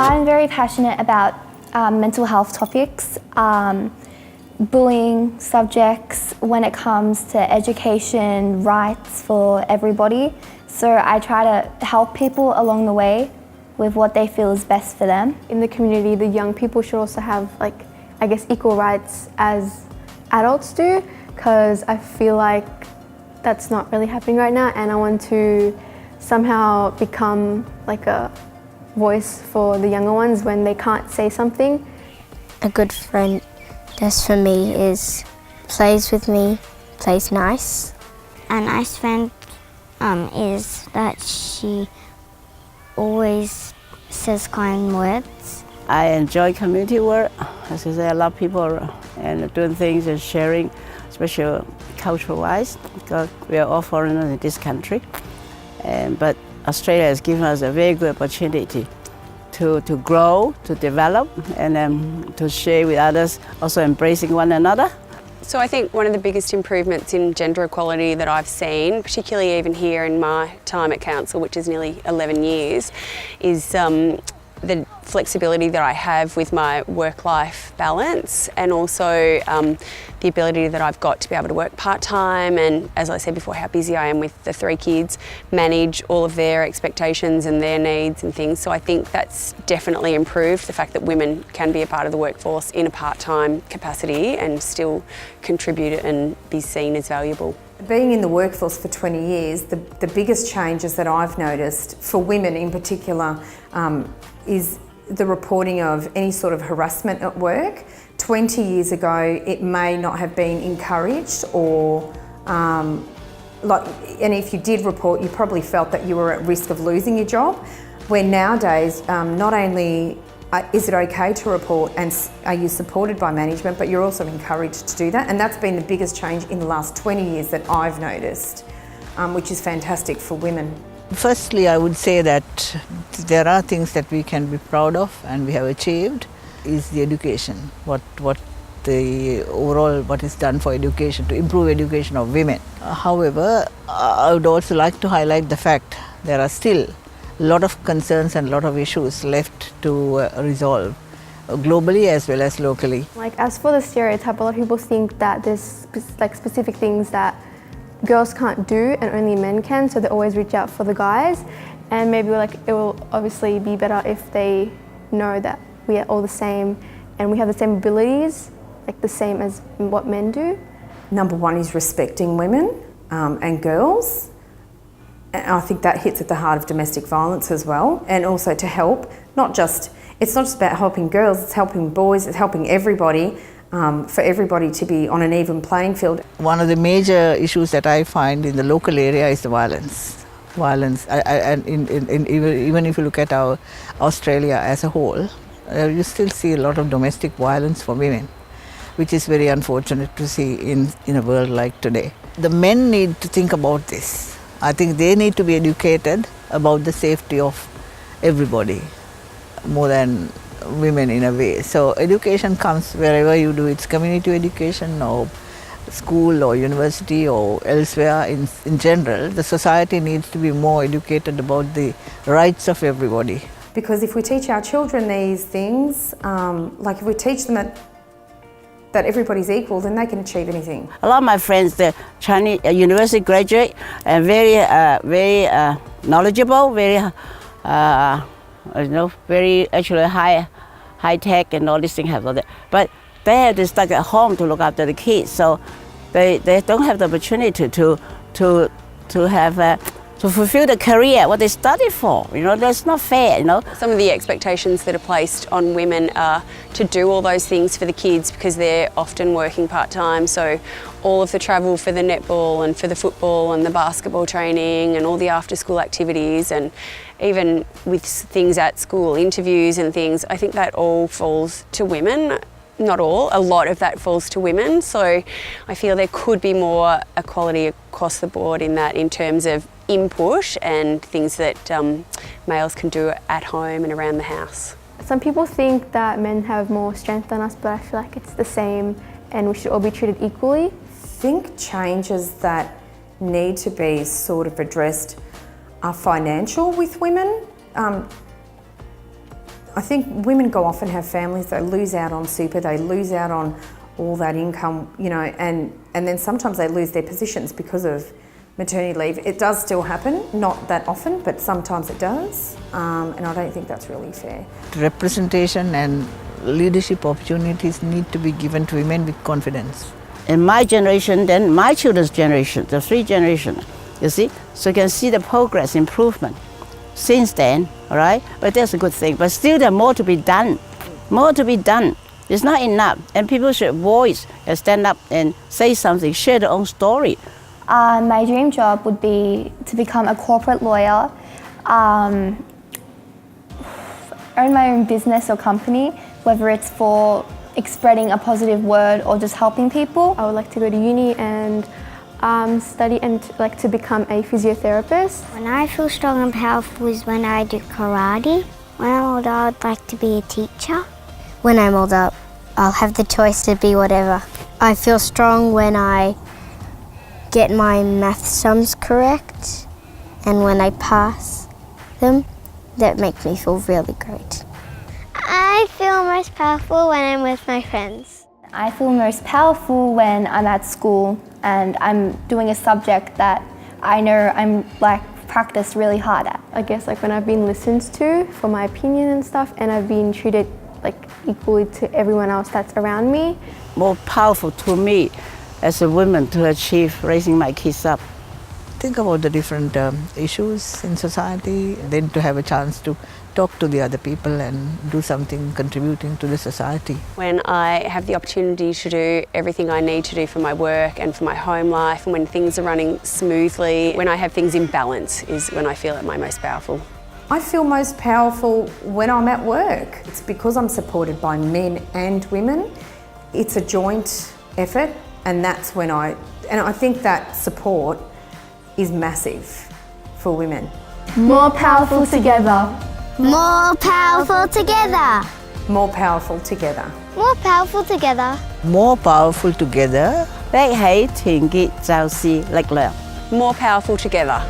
I'm very passionate about mental health topics, bullying subjects when it comes to education, rights for everybody. So I try to help people along the way with what they feel is best for them. In the community, the young people should also have, equal rights as adults do, because I feel like that's not really happening right now, and I want to somehow become like a voice for the younger ones when they can't say something. A good friend does for me is plays with me, plays nice. A nice friend is that she always says kind words. I enjoy community work. As I say, I love people and doing things and sharing, especially cultural-wise, because we are all foreigners in this country. But Australia has given us a very good opportunity to grow, to develop, and to share with others, also embracing one another. So I think one of the biggest improvements in gender equality that I've seen, particularly even here in my time at council, which is nearly 11 years, is the flexibility that I have with my work-life balance, and also the ability that I've got to be able to work part-time, and as I said before, how busy I am with the 3 kids, manage all of their expectations and their needs and things. So I think that's definitely improved, the fact that women can be a part of the workforce in a part-time capacity and still contribute and be seen as valuable. Being in the workforce for 20 years, the biggest changes that I've noticed for women in particular is the reporting of any sort of harassment at work. 20 years ago, it may not have been encouraged, or and if you did report, you probably felt that you were at risk of losing your job. Where nowadays, not only is it okay to report and are you supported by management, but you're also encouraged to do that. And that's been the biggest change in the last 20 years that I've noticed, which is fantastic for women. Firstly, I would say that there are things that we can be proud of and we have achieved is the education. What is done for education, to improve education of women. However, I would also like to highlight the fact there are still a lot of concerns and a lot of issues left to resolve, globally as well as locally. As for the stereotype, a lot of people think that there's specific things that girls can't do and only men can, so they always reach out for the guys. And maybe it will obviously be better if they know that we are all the same and we have the same abilities, the same as what men do. Number one is respecting women and girls. And I think that hits at the heart of domestic violence as well. And also to help, it's not just about helping girls, it's helping boys, it's helping everybody, for everybody to be on an even playing field. One of the major issues that I find in the local area is the violence. And even if you look at our Australia as a whole, you still see a lot of domestic violence for women, which is very unfortunate to see in a world like today. The men need to think about this. I think they need to be educated about the safety of everybody, more than women in a way. So education comes wherever you do. It's community education or school or university or elsewhere in general. The society needs to be more educated about the rights of everybody. Because if we teach our children these things, if we teach them that everybody's equal, then they can achieve anything. A lot of my friends, they're Chinese university graduate and very knowledgeable, very very actually high tech and all these things have all that. But they have to stuck at home to look after the kids, so they don't have the opportunity to fulfill the career what they studied for. That's not fair. Some of the expectations that are placed on women are to do all those things for the kids because they're often working part-time. So all of the travel for the netball and for the football and the basketball training and all the after-school activities, and even with things at school, interviews and things, I think that all falls to women. Not all, a lot of that falls to women. So I feel there could be more equality across the board in that, in terms of input and things that males can do at home and around the house. Some people think that men have more strength than us, but I feel like it's the same and we should all be treated equally. I think changes that need to be sort of addressed are financial with women. I think women go off and have families, they lose out on super, they lose out on all that income, you know, and then sometimes they lose their positions because of maternity leave. It does still happen, not that often, but sometimes it does, and I don't think that's really fair. Representation and leadership opportunities need to be given to women with confidence. In my generation, then my children's generation, the 3 generations, you see, so you can see the progress, improvement since then, all right? But that's a good thing. But still, there's more to be done. More to be done. It's not enough, and people should voice and stand up and say something, share their own story. My dream job would be to become a corporate lawyer, own my own business or company, whether it's for spreading a positive word or just helping people. I would like to go to uni and study and like to become a physiotherapist. When I feel strong and powerful is when I do karate. When I'm older, I'd like to be a teacher. When I'm older, I'll have the choice to be whatever. I feel strong when I get my math sums correct, and when I pass them, that makes me feel really great. I feel most powerful when I'm with my friends. I feel most powerful when I'm at school and I'm doing a subject that I know I'm practiced really hard at. I guess like when I've been listened to for my opinion and stuff, and I've been treated like equally to everyone else that's around me. More powerful to me as a woman to achieve raising my kids up. Think about the different issues in society, then to have a chance to talk to the other people and do something contributing to the society. When I have the opportunity to do everything I need to do for my work and for my home life, and when things are running smoothly, when I have things in balance is when I feel at my most powerful. I feel most powerful when I'm at work. It's because I'm supported by men and women. It's a joint effort, and that's when I think that support is massive for women. More powerful together. More powerful together. More powerful together. More powerful together. More powerful together. Phát hãy團結就是力量. More powerful together.